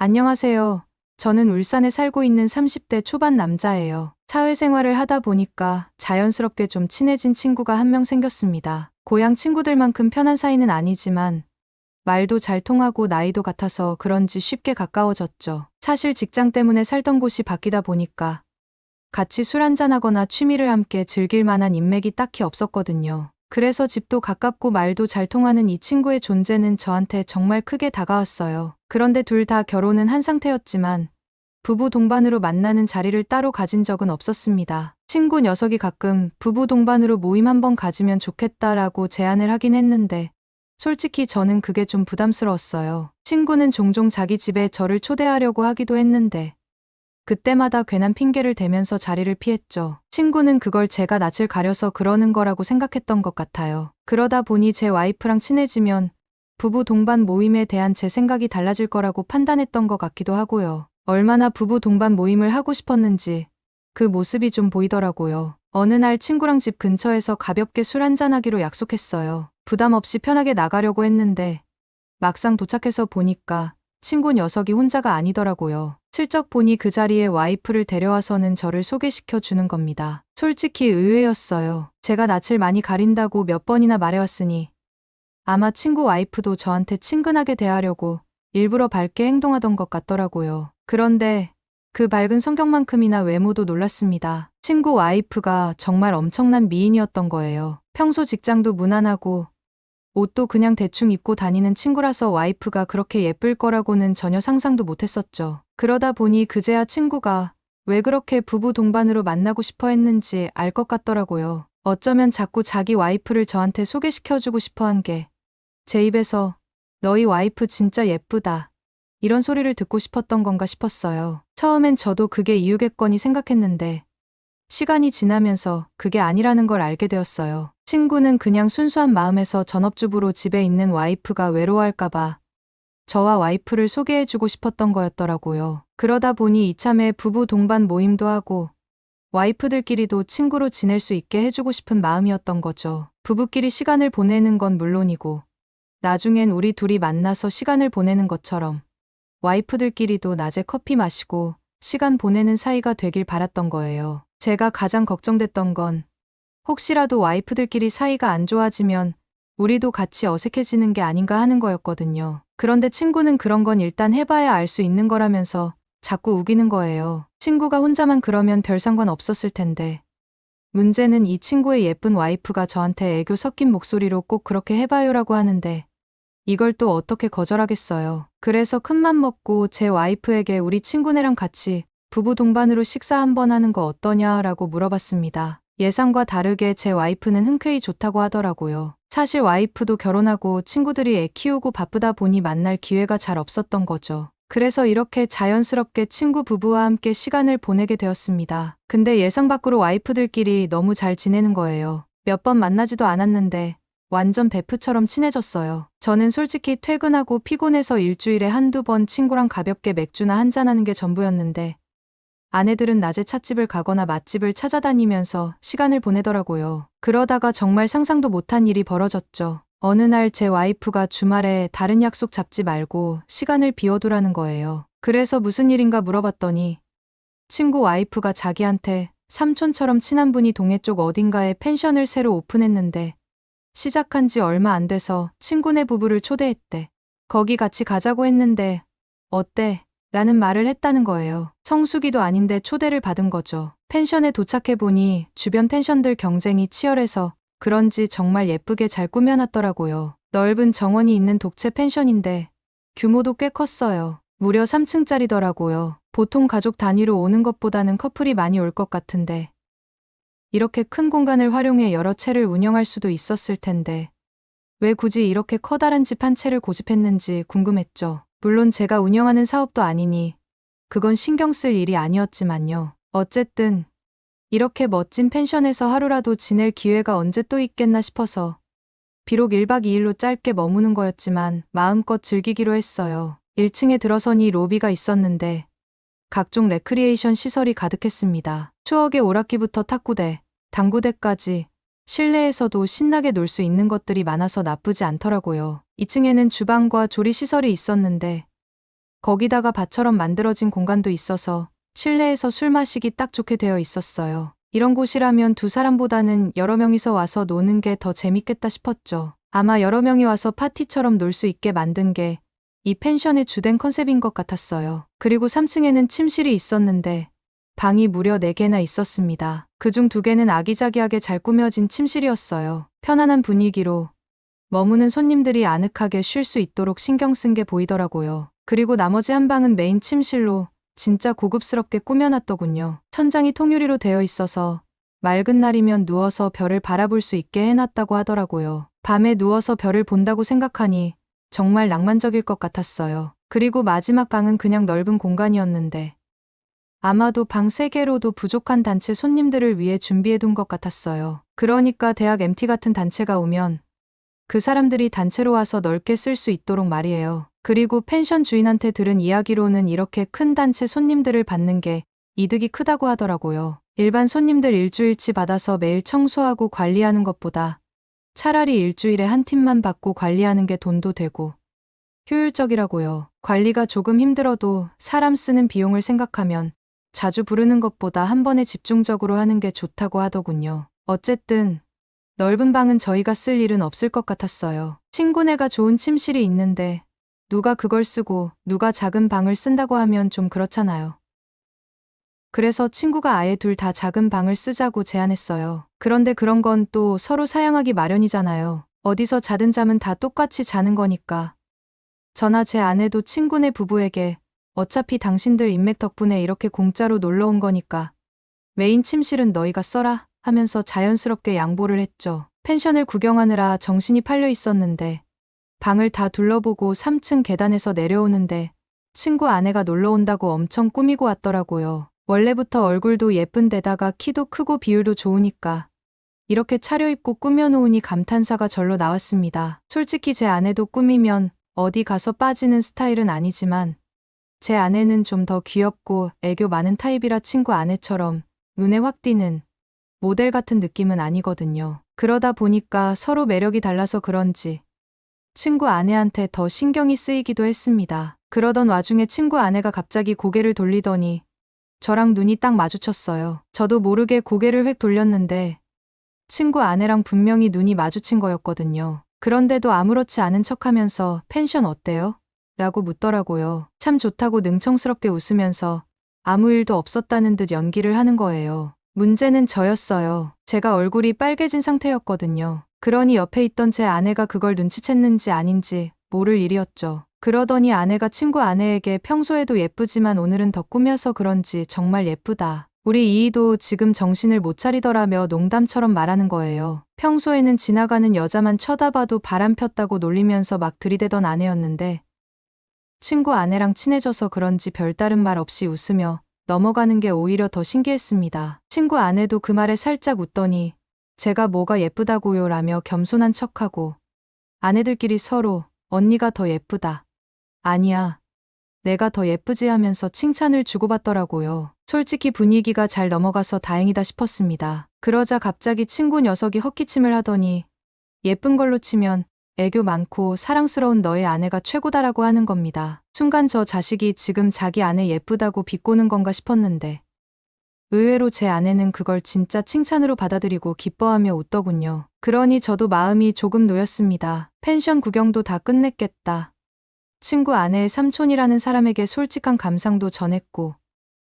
안녕하세요. 저는 울산에 살고 있는 30대 초반 남자예요. 사회생활을 하다 보니까 자연스럽게 좀 친해진 친구가 한 명 생겼습니다. 고향 친구들만큼 편한 사이는 아니지만 말도 잘 통하고 나이도 같아서 그런지 쉽게 가까워졌죠. 사실 직장 때문에 살던 곳이 바뀌다 보니까 같이 술 한잔하거나 취미를 함께 즐길 만한 인맥이 딱히 없었거든요. 그래서 집도 가깝고 말도 잘 통하는 이 친구의 존재는 저한테 정말 크게 다가왔어요. 그런데 둘 다 결혼은 한 상태였지만 부부 동반으로 만나는 자리를 따로 가진 적은 없었습니다. 친구 녀석이 가끔 부부 동반으로 모임 한번 가지면 좋겠다라고 제안을 하긴 했는데 솔직히 저는 그게 좀 부담스러웠어요. 친구는 종종 자기 집에 저를 초대하려고 하기도 했는데 그때마다 괜한 핑계를 대면서 자리를 피했죠. 친구는 그걸 제가 낯을 가려서 그러는 거라고 생각했던 것 같아요. 그러다 보니 제 와이프랑 친해지면 부부 동반 모임에 대한 제 생각이 달라질 거라고 판단했던 것 같기도 하고요. 얼마나 부부 동반 모임을 하고 싶었는지 그 모습이 좀 보이더라고요. 어느 날 친구랑 집 근처에서 가볍게 술 한잔하기로 약속했어요. 부담 없이 편하게 나가려고 했는데 막상 도착해서 보니까 친구 녀석이 혼자가 아니더라고요. 슬쩍 보니 그 자리에 와이프를 데려와서는 저를 소개시켜 주는 겁니다. 솔직히 의외였어요. 제가 낯을 많이 가린다고 몇 번이나 말해왔으니 아마 친구 와이프도 저한테 친근하게 대하려고 일부러 밝게 행동하던 것 같더라고요. 그런데 그 밝은 성격만큼이나 외모도 놀랐습니다. 친구 와이프가 정말 엄청난 미인이었던 거예요. 평소 직장도 무난하고 옷도 그냥 대충 입고 다니는 친구라서 와이프가 그렇게 예쁠 거라고는 전혀 상상도 못했었죠. 그러다 보니 그제야 친구가 왜 그렇게 부부 동반으로 만나고 싶어 했는지 알 것 같더라고요. 어쩌면 자꾸 자기 와이프를 저한테 소개시켜주고 싶어 한 게 제 입에서 너희 와이프 진짜 예쁘다 이런 소리를 듣고 싶었던 건가 싶었어요. 처음엔 저도 그게 이유겠거니 생각했는데 시간이 지나면서 그게 아니라는 걸 알게 되었어요. 친구는 그냥 순수한 마음에서 전업주부로 집에 있는 와이프가 외로워할까봐 저와 와이프를 소개해주고 싶었던 거였더라고요. 그러다 보니 이참에 부부 동반 모임도 하고 와이프들끼리도 친구로 지낼 수 있게 해주고 싶은 마음이었던 거죠. 부부끼리 시간을 보내는 건 물론이고 나중엔 우리 둘이 만나서 시간을 보내는 것처럼 와이프들끼리도 낮에 커피 마시고 시간 보내는 사이가 되길 바랐던 거예요. 제가 가장 걱정됐던 건 혹시라도 와이프들끼리 사이가 안 좋아지면 우리도 같이 어색해지는 게 아닌가 하는 거였거든요. 그런데 친구는 그런 건 일단 해봐야 알 수 있는 거라면서 자꾸 우기는 거예요. 친구가 혼자만 그러면 별 상관 없었을 텐데. 문제는 이 친구의 예쁜 와이프가 저한테 애교 섞인 목소리로 꼭 그렇게 해봐요라고 하는데 이걸 또 어떻게 거절하겠어요. 그래서 큰맘 먹고 제 와이프에게 우리 친구네랑 같이 부부 동반으로 식사 한번 하는 거 어떠냐라고 물어봤습니다. 예상과 다르게 제 와이프는 흔쾌히 좋다고 하더라고요. 사실 와이프도 결혼하고 친구들이 애 키우고 바쁘다 보니 만날 기회가 잘 없었던 거죠. 그래서 이렇게 자연스럽게 친구 부부와 함께 시간을 보내게 되었습니다. 근데 예상 밖으로 와이프들끼리 너무 잘 지내는 거예요. 몇 번 만나지도 않았는데 완전 베프처럼 친해졌어요. 저는 솔직히 퇴근하고 피곤해서 일주일에 한두 번 친구랑 가볍게 맥주나 한잔하는 게 전부였는데 아내들은 낮에 찻집을 가거나 맛집을 찾아다니면서 시간을 보내더라고요. 그러다가 정말 상상도 못한 일이 벌어졌죠. 어느 날 제 와이프가 주말에 다른 약속 잡지 말고 시간을 비워두라는 거예요. 그래서 무슨 일인가 물어봤더니 친구 와이프가 자기한테 삼촌처럼 친한 분이 동해 쪽 어딘가에 펜션을 새로 오픈했는데 시작한 지 얼마 안 돼서 친구네 부부를 초대했대. 거기 같이 가자고 했는데 어때? 라는 말을 했다는 거예요. 성수기도 아닌데 초대를 받은 거죠. 펜션에 도착해보니 주변 펜션들 경쟁이 치열해서 그런지 정말 예쁘게 잘 꾸며놨더라고요. 넓은 정원이 있는 독채 펜션인데 규모도 꽤 컸어요. 무려 3층짜리더라고요. 보통 가족 단위로 오는 것보다는 커플이 많이 올 것 같은데 이렇게 큰 공간을 활용해 여러 채를 운영할 수도 있었을 텐데 왜 굳이 이렇게 커다란 집 한 채를 고집했는지 궁금했죠. 물론 제가 운영하는 사업도 아니니 그건 신경 쓸 일이 아니었지만요. 어쨌든 이렇게 멋진 펜션에서 하루라도 지낼 기회가 언제 또 있겠나 싶어서 비록 1박 2일로 짧게 머무는 거였지만 마음껏 즐기기로 했어요. 1층에 들어서니 로비가 있었는데 각종 레크리에이션 시설이 가득했습니다. 추억의 오락기부터 탁구대, 당구대까지 실내에서도 신나게 놀 수 있는 것들이 많아서 나쁘지 않더라고요. 2층에는 주방과 조리 시설이 있었는데 거기다가 밭처럼 만들어진 공간도 있어서 실내에서 술 마시기 딱 좋게 되어 있었어요. 이런 곳이라면 두 사람보다는 여러 명이서 와서 노는 게 더 재밌겠다 싶었죠. 아마 여러 명이 와서 파티처럼 놀 수 있게 만든 게 이 펜션의 주된 컨셉인 것 같았어요. 그리고 3층에는 침실이 있었는데 방이 무려 4개나 있었습니다. 그중 2개는 아기자기하게 잘 꾸며진 침실이었어요. 편안한 분위기로 머무는 손님들이 아늑하게 쉴 수 있도록 신경 쓴 게 보이더라고요. 그리고 나머지 한 방은 메인 침실로 진짜 고급스럽게 꾸며놨더군요. 천장이 통유리로 되어 있어서 맑은 날이면 누워서 별을 바라볼 수 있게 해놨다고 하더라고요. 밤에 누워서 별을 본다고 생각하니 정말 낭만적일 것 같았어요. 그리고 마지막 방은 그냥 넓은 공간이었는데 아마도 방 3개로도 부족한 단체 손님들을 위해 준비해둔 것 같았어요. 그러니까 대학 MT 같은 단체가 오면 그 사람들이 단체로 와서 넓게 쓸 수 있도록 말이에요. 그리고 펜션 주인한테 들은 이야기로는 이렇게 큰 단체 손님들을 받는 게 이득이 크다고 하더라고요. 일반 손님들 일주일치 받아서 매일 청소하고 관리하는 것보다 차라리 일주일에 한 팀만 받고 관리하는 게 돈도 되고 효율적이라고요. 관리가 조금 힘들어도 사람 쓰는 비용을 생각하면 자주 부르는 것보다 한 번에 집중적으로 하는 게 좋다고 하더군요. 어쨌든 넓은 방은 저희가 쓸 일은 없을 것 같았어요. 친구네가 좋은 침실이 있는데 누가 그걸 쓰고 누가 작은 방을 쓴다고 하면 좀 그렇잖아요. 그래서 친구가 아예 둘 다 작은 방을 쓰자고 제안했어요. 그런데 그런 건 또 서로 사양하기 마련이잖아요. 어디서 자든 잠은 다 똑같이 자는 거니까. 저나 제 아내도 친구네 부부에게 어차피 당신들 인맥 덕분에 이렇게 공짜로 놀러 온 거니까 메인 침실은 너희가 써라 하면서 자연스럽게 양보를 했죠. 펜션을 구경하느라 정신이 팔려 있었는데 방을 다 둘러보고 3층 계단에서 내려오는데 친구 아내가 놀러 온다고 엄청 꾸미고 왔더라고요. 원래부터 얼굴도 예쁜 데다가 키도 크고 비율도 좋으니까 이렇게 차려입고 꾸며놓으니 감탄사가 절로 나왔습니다. 솔직히 제 아내도 꾸미면 어디 가서 빠지는 스타일은 아니지만 제 아내는 좀 더 귀엽고 애교 많은 타입이라 친구 아내처럼 눈에 확 띄는 모델 같은 느낌은 아니거든요. 그러다 보니까 서로 매력이 달라서 그런지 친구 아내한테 더 신경이 쓰이기도 했습니다. 그러던 와중에 친구 아내가 갑자기 고개를 돌리더니 저랑 눈이 딱 마주쳤어요. 저도 모르게 고개를 획 돌렸는데 친구 아내랑 분명히 눈이 마주친 거였거든요. 그런데도 아무렇지 않은 척하면서 펜션 어때요? 라고 묻더라고요. 참 좋다고 능청스럽게 웃으면서 아무 일도 없었다는 듯 연기를 하는 거예요. 문제는 저였어요. 제가 얼굴이 빨개진 상태였거든요. 그러니 옆에 있던 제 아내가 그걸 눈치챘는지 아닌지 모를 일이었죠. 그러더니 아내가 친구 아내에게 평소에도 예쁘지만 오늘은 더 꾸며서 그런지 정말 예쁘다. 우리 이희도 지금 정신을 못 차리더라며 농담처럼 말하는 거예요. 평소에는 지나가는 여자만 쳐다봐도 바람 폈다고 놀리면서 막 들이대던 아내였는데 친구 아내랑 친해져서 그런지 별다른 말 없이 웃으며 넘어가는 게 오히려 더 신기했습니다. 친구 아내도 그 말에 살짝 웃더니 제가 뭐가 예쁘다고요 라며 겸손한 척하고 아내들끼리 서로 언니가 더 예쁘다. 아니야. 내가 더 예쁘지 하면서 칭찬을 주고받더라고요. 솔직히 분위기가 잘 넘어가서 다행이다 싶었습니다. 그러자 갑자기 친구 녀석이 헛기침을 하더니 예쁜 걸로 치면 애교 많고 사랑스러운 너의 아내가 최고다라고 하는 겁니다. 순간 저 자식이 지금 자기 아내 예쁘다고 비꼬는 건가 싶었는데 의외로 제 아내는 그걸 진짜 칭찬으로 받아들이고 기뻐하며 웃더군요. 그러니 저도 마음이 조금 놓였습니다. 펜션 구경도 다 끝냈겠다. 친구 아내의 삼촌이라는 사람에게 솔직한 감상도 전했고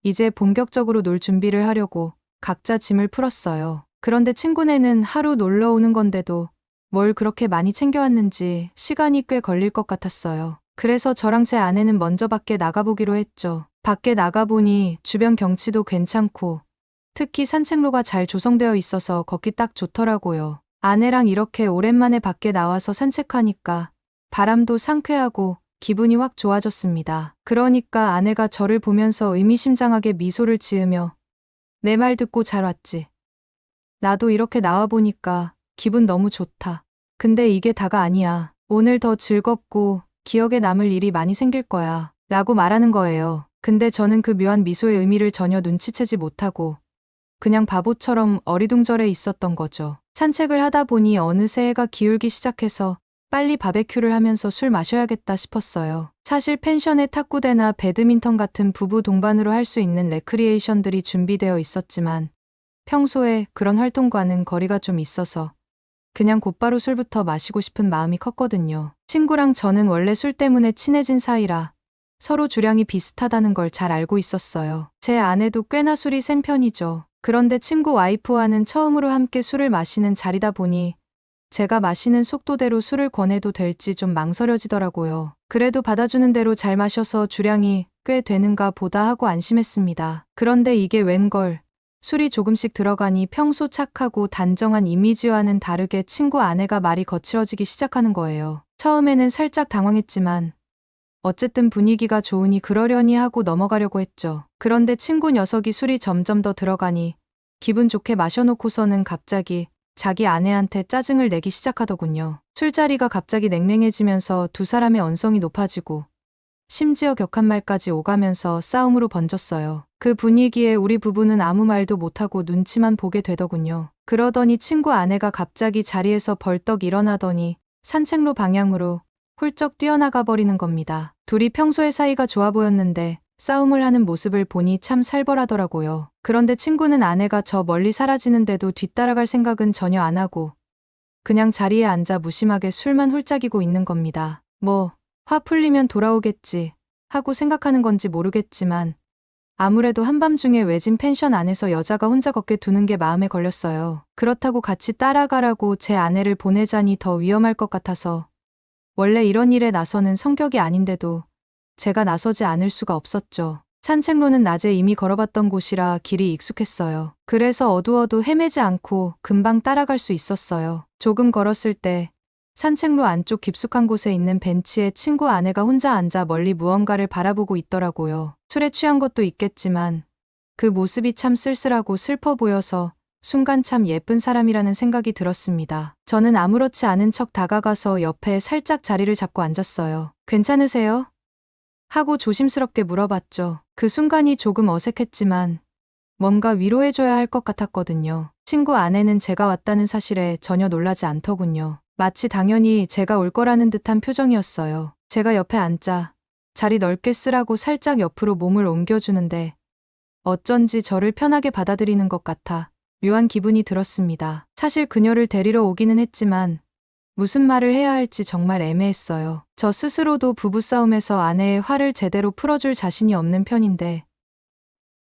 이제 본격적으로 놀 준비를 하려고 각자 짐을 풀었어요. 그런데 친구네는 하루 놀러 오는 건데도 뭘 그렇게 많이 챙겨왔는지 시간이 꽤 걸릴 것 같았어요. 그래서 저랑 제 아내는 먼저 밖에 나가보기로 했죠. 밖에 나가보니 주변 경치도 괜찮고 특히 산책로가 잘 조성되어 있어서 걷기 딱 좋더라고요. 아내랑 이렇게 오랜만에 밖에 나와서 산책하니까 바람도 상쾌하고 기분이 확 좋아졌습니다. 그러니까 아내가 저를 보면서 의미심장하게 미소를 지으며 내 말 듣고 잘 왔지. 나도 이렇게 나와보니까 기분 너무 좋다. 근데 이게 다가 아니야. 오늘 더 즐겁고 기억에 남을 일이 많이 생길 거야. 라고 말하는 거예요. 근데 저는 그 묘한 미소의 의미를 전혀 눈치채지 못하고 그냥 바보처럼 어리둥절해 있었던 거죠. 산책을 하다 보니 어느새 해가 기울기 시작해서 빨리 바베큐를 하면서 술 마셔야겠다 싶었어요. 사실 펜션에 탁구대나 배드민턴 같은 부부 동반으로 할 수 있는 레크리에이션들이 준비되어 있었지만 평소에 그런 활동과는 거리가 좀 있어서 그냥 곧바로 술부터 마시고 싶은 마음이 컸거든요. 친구랑 저는 원래 술 때문에 친해진 사이라 서로 주량이 비슷하다는 걸 잘 알고 있었어요. 제 아내도 꽤나 술이 센 편이죠. 그런데 친구 와이프와는 처음으로 함께 술을 마시는 자리다 보니 제가 마시는 속도대로 술을 권해도 될지 좀 망설여지더라고요. 그래도 받아주는 대로 잘 마셔서 주량이 꽤 되는가 보다 하고 안심했습니다. 그런데 이게 웬걸. 술이 조금씩 들어가니 평소 착하고 단정한 이미지와는 다르게 친구 아내가 말이 거칠어지기 시작하는 거예요. 처음에는 살짝 당황했지만 어쨌든 분위기가 좋으니 그러려니 하고 넘어가려고 했죠. 그런데 친구 녀석이 술이 점점 더 들어가니 기분 좋게 마셔놓고서는 갑자기 자기 아내한테 짜증을 내기 시작하더군요. 술자리가 갑자기 냉랭해지면서 두 사람의 언성이 높아지고 심지어 격한 말까지 오가면서 싸움으로 번졌어요. 그 분위기에 우리 부부는 아무 말도 못하고 눈치만 보게 되더군요. 그러더니 친구 아내가 갑자기 자리에서 벌떡 일어나더니 산책로 방향으로 훌쩍 뛰어나가 버리는 겁니다. 둘이 평소에 사이가 좋아 보였는데 싸움을 하는 모습을 보니 참 살벌하더라고요. 그런데 친구는 아내가 저 멀리 사라지는데도 뒤따라갈 생각은 전혀 안 하고 그냥 자리에 앉아 무심하게 술만 훌짝이고 있는 겁니다. 화 풀리면 돌아오겠지 하고 생각하는 건지 모르겠지만 아무래도 한밤중에 외진 펜션 안에서 여자가 혼자 걷게 두는 게 마음에 걸렸어요. 그렇다고 같이 따라가라고 제 아내를 보내자니 더 위험할 것 같아서 원래 이런 일에 나서는 성격이 아닌데도 제가 나서지 않을 수가 없었죠. 산책로는 낮에 이미 걸어봤던 곳이라 길이 익숙했어요. 그래서 어두워도 헤매지 않고 금방 따라갈 수 있었어요. 조금 걸었을 때 산책로 안쪽 깊숙한 곳에 있는 벤치에 친구 아내가 혼자 앉아 멀리 무언가를 바라보고 있더라고요. 술에 취한 것도 있겠지만 그 모습이 참 쓸쓸하고 슬퍼 보여서 순간 참 예쁜 사람이라는 생각이 들었습니다. 저는 아무렇지 않은 척 다가가서 옆에 살짝 자리를 잡고 앉았어요. 괜찮으세요? 하고 조심스럽게 물어봤죠. 그 순간이 조금 어색했지만 뭔가 위로해줘야 할 것 같았거든요. 친구 아내는 제가 왔다는 사실에 전혀 놀라지 않더군요. 마치 당연히 제가 올 거라는 듯한 표정이었어요. 제가 옆에 앉자 자리 넓게 쓰라고 살짝 옆으로 몸을 옮겨주는데 어쩐지 저를 편하게 받아들이는 것 같아 묘한 기분이 들었습니다. 사실 그녀를 데리러 오기는 했지만 무슨 말을 해야 할지 정말 애매했어요. 저 스스로도 부부싸움에서 아내의 화를 제대로 풀어줄 자신이 없는 편인데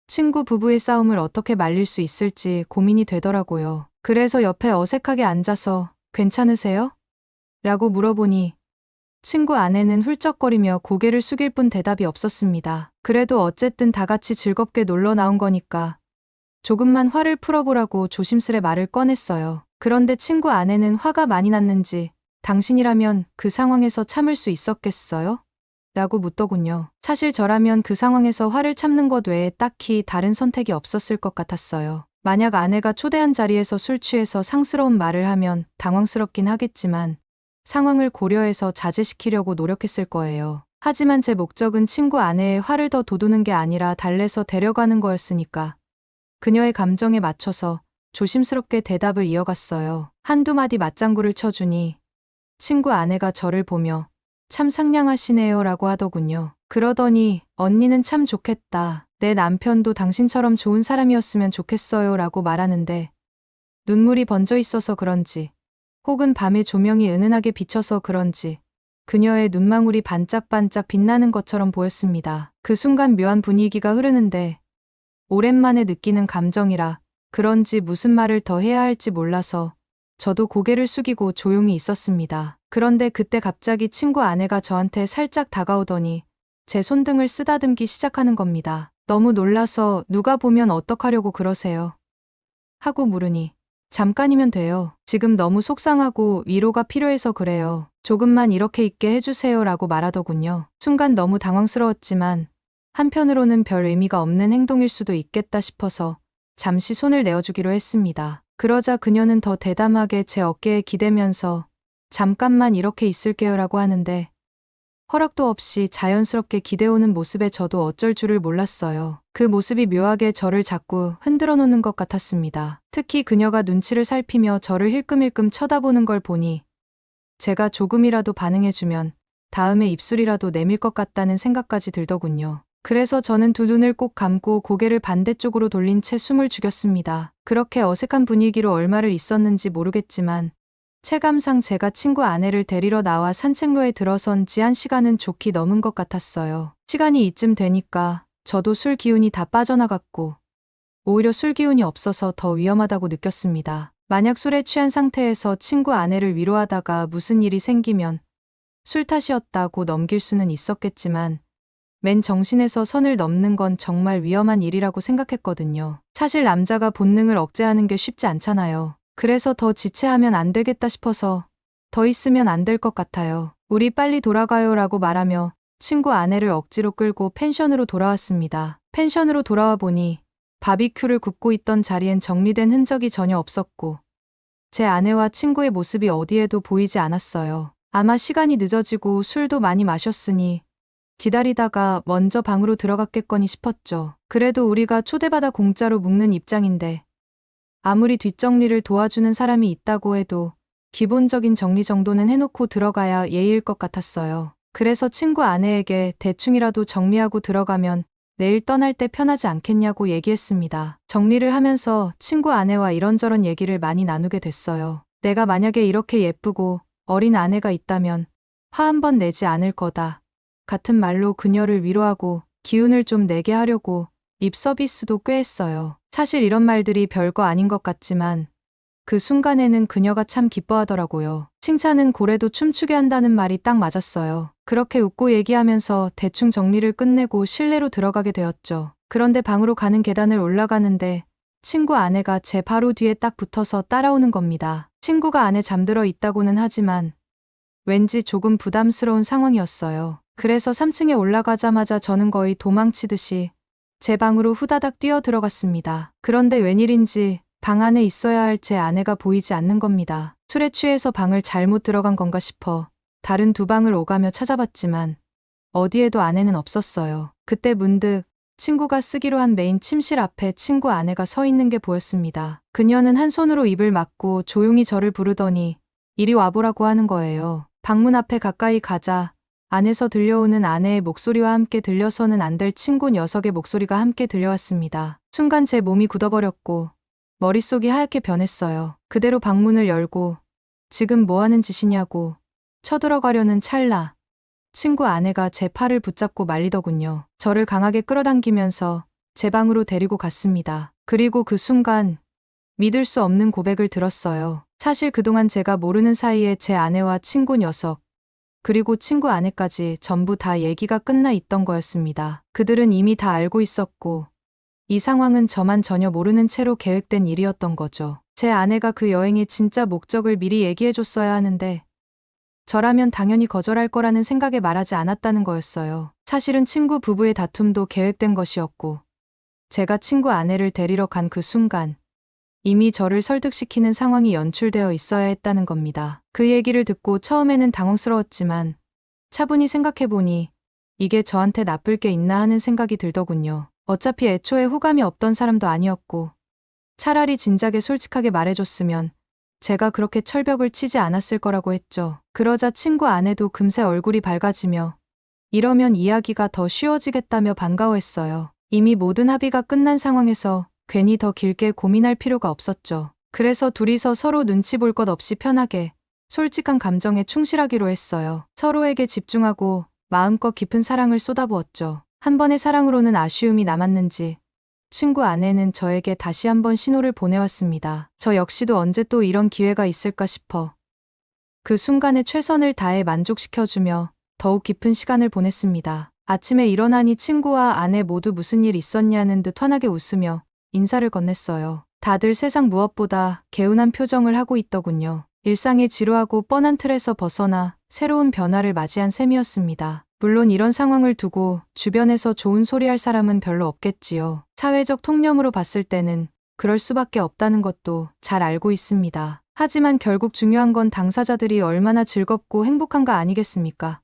친구 부부의 싸움을 어떻게 말릴 수 있을지 고민이 되더라고요. 그래서 옆에 어색하게 앉아서 괜찮으세요? 라고 물어보니 친구 아내는 훌쩍거리며 고개를 숙일 뿐 대답이 없었습니다. 그래도 어쨌든 다 같이 즐겁게 놀러 나온 거니까 조금만 화를 풀어보라고 조심스레 말을 꺼냈어요. 그런데 친구 아내는 화가 많이 났는지 당신이라면 그 상황에서 참을 수 있었겠어요? 라고 묻더군요. 사실 저라면 그 상황에서 화를 참는 것 외에 딱히 다른 선택이 없었을 것 같았어요. 만약 아내가 초대한 자리에서 술 취해서 상스러운 말을 하면 당황스럽긴 하겠지만 상황을 고려해서 자제시키려고 노력했을 거예요. 하지만 제 목적은 친구 아내의 화를 더 돋우는 게 아니라 달래서 데려가는 거였으니까 그녀의 감정에 맞춰서 조심스럽게 대답을 이어갔어요. 한두 마디 맞장구를 쳐주니 친구 아내가 저를 보며 참 상냥하시네요 라고 하더군요. 그러더니 언니는 참 좋겠다. 내 남편도 당신처럼 좋은 사람이었으면 좋겠어요 라고 말하는데 눈물이 번져 있어서 그런지 혹은 밤의 조명이 은은하게 비쳐서 그런지 그녀의 눈망울이 반짝반짝 빛나는 것처럼 보였습니다. 그 순간 묘한 분위기가 흐르는데 오랜만에 느끼는 감정이라 그런지 무슨 말을 더 해야 할지 몰라서 저도 고개를 숙이고 조용히 있었습니다. 그런데 그때 갑자기 친구 아내가 저한테 살짝 다가오더니 제 손등을 쓰다듬기 시작하는 겁니다. 너무 놀라서 누가 보면 어떡하려고 그러세요? 하고 물으니 잠깐이면 돼요. 지금 너무 속상하고 위로가 필요해서 그래요. 조금만 이렇게 있게 해주세요 라고 말하더군요. 순간 너무 당황스러웠지만 한편으로는 별 의미가 없는 행동일 수도 있겠다 싶어서 잠시 손을 내어주기로 했습니다. 그러자 그녀는 더 대담하게 제 어깨에 기대면서 잠깐만 이렇게 있을게요 라고 하는데 허락도 없이 자연스럽게 기대오는 모습에 저도 어쩔 줄을 몰랐어요. 그 모습이 묘하게 저를 자꾸 흔들어 놓는 것 같았습니다. 특히 그녀가 눈치를 살피며 저를 힐끔힐끔 쳐다보는 걸 보니 제가 조금이라도 반응해주면 다음에 입술이라도 내밀 것 같다는 생각까지 들더군요. 그래서 저는 두 눈을 꼭 감고 고개를 반대쪽으로 돌린 채 숨을 죽였습니다. 그렇게 어색한 분위기로 얼마를 있었는지 모르겠지만 체감상 제가 친구 아내를 데리러 나와 산책로에 들어선 지 1시간은 좋게 넘은 것 같았어요. 시간이 이쯤 되니까 저도 술 기운이 다 빠져나갔고 오히려 술 기운이 없어서 더 위험하다고 느꼈습니다. 만약 술에 취한 상태에서 친구 아내를 위로하다가 무슨 일이 생기면 술 탓이었다고 넘길 수는 있었겠지만 맨 정신에서 선을 넘는 건 정말 위험한 일이라고 생각했거든요. 사실 남자가 본능을 억제하는 게 쉽지 않잖아요. 그래서 더 지체하면 안 되겠다 싶어서 더 있으면 안 될 것 같아요. 우리 빨리 돌아가요 라고 말하며 친구 아내를 억지로 끌고 펜션으로 돌아왔습니다. 펜션으로 돌아와 보니 바비큐를 굽고 있던 자리엔 정리된 흔적이 전혀 없었고 제 아내와 친구의 모습이 어디에도 보이지 않았어요. 아마 시간이 늦어지고 술도 많이 마셨으니 기다리다가 먼저 방으로 들어갔겠거니 싶었죠. 그래도 우리가 초대받아 공짜로 묵는 입장인데 아무리 뒷정리를 도와주는 사람이 있다고 해도 기본적인 정리 정도는 해놓고 들어가야 예의일 것 같았어요. 그래서 친구 아내에게 대충이라도 정리하고 들어가면 내일 떠날 때 편하지 않겠냐고 얘기했습니다. 정리를 하면서 친구 아내와 이런저런 얘기를 많이 나누게 됐어요. 내가 만약에 이렇게 예쁘고 어린 아내가 있다면 화 한 번 내지 않을 거다. 같은 말로 그녀를 위로하고 기운을 좀 내게 하려고 립 서비스도 꽤 했어요. 사실 이런 말들이 별거 아닌 것 같지만 그 순간에는 그녀가 참 기뻐하더라고요. 칭찬은 고래도 춤추게 한다는 말이 딱 맞았어요. 그렇게 웃고 얘기하면서 대충 정리를 끝내고 실내로 들어가게 되었죠. 그런데 방으로 가는 계단을 올라가는데 친구 아내가 제 바로 뒤에 딱 붙어서 따라오는 겁니다. 친구가 안에 잠들어 있다고는 하지만 왠지 조금 부담스러운 상황이었어요. 그래서 3층에 올라가자마자 저는 거의 도망치듯이 제 방으로 후다닥 뛰어 들어갔습니다. 그런데 웬일인지 방 안에 있어야 할 제 아내가 보이지 않는 겁니다. 술에 취해서 방을 잘못 들어간 건가 싶어 다른 두 방을 오가며 찾아봤지만 어디에도 아내는 없었어요. 그때 문득 친구가 쓰기로 한 메인 침실 앞에 친구 아내가 서 있는 게 보였습니다. 그녀는 한 손으로 입을 막고 조용히 저를 부르더니 이리 와보라고 하는 거예요. 방문 앞에 가까이 가자 안에서 들려오는 아내의 목소리와 함께 들려서는 안 될 친구 녀석의 목소리가 함께 들려왔습니다. 순간 제 몸이 굳어버렸고 머릿속이 하얗게 변했어요. 그대로 방문을 열고 지금 뭐 하는 짓이냐고 쳐들어가려는 찰나 친구 아내가 제 팔을 붙잡고 말리더군요. 저를 강하게 끌어당기면서 제 방으로 데리고 갔습니다. 그리고 그 순간 믿을 수 없는 고백을 들었어요. 사실 그동안 제가 모르는 사이에 제 아내와 친구 녀석 그리고 친구 아내까지 전부 다 얘기가 끝나 있던 거였습니다. 그들은 이미 다 알고 있었고 이 상황은 저만 전혀 모르는 채로 계획된 일이었던 거죠. 제 아내가 그 여행의 진짜 목적을 미리 얘기해줬어야 하는데 저라면 당연히 거절할 거라는 생각에 말하지 않았다는 거였어요. 사실은 친구 부부의 다툼도 계획된 것이었고 제가 친구 아내를 데리러 간 그 순간 이미 저를 설득시키는 상황이 연출되어 있어야 했다는 겁니다. 그 얘기를 듣고 처음에는 당황스러웠지만 차분히 생각해보니 이게 저한테 나쁠 게 있나 하는 생각이 들더군요. 어차피 애초에 호감이 없던 사람도 아니었고 차라리 진작에 솔직하게 말해줬으면 제가 그렇게 철벽을 치지 않았을 거라고 했죠. 그러자 친구 아내도 금세 얼굴이 밝아지며 이러면 이야기가 더 쉬워지겠다며 반가워했어요. 이미 모든 합의가 끝난 상황에서 괜히 더 길게 고민할 필요가 없었죠. 그래서 둘이서 서로 눈치 볼 것 없이 편하게 솔직한 감정에 충실하기로 했어요. 서로에게 집중하고 마음껏 깊은 사랑을 쏟아부었죠. 한 번의 사랑으로는 아쉬움이 남았는지 친구 아내는 저에게 다시 한번 신호를 보내왔습니다. 저 역시도 언제 또 이런 기회가 있을까 싶어 그 순간에 최선을 다해 만족시켜주며 더욱 깊은 시간을 보냈습니다. 아침에 일어나니 친구와 아내 모두 무슨 일 있었냐는 듯 환하게 웃으며 인사를 건넸어요. 다들 세상 무엇보다 개운한 표정을 하고 있더군요. 일상의 지루하고 뻔한 틀에서 벗어나 새로운 변화를 맞이한 셈이었습니다. 물론 이런 상황을 두고 주변에서 좋은 소리 할 사람은 별로 없겠지요. 사회적 통념으로 봤을 때는 그럴 수밖에 없다는 것도 잘 알고 있습니다. 하지만 결국 중요한 건 당사자들이 얼마나 즐겁고 행복한가 아니겠습니까?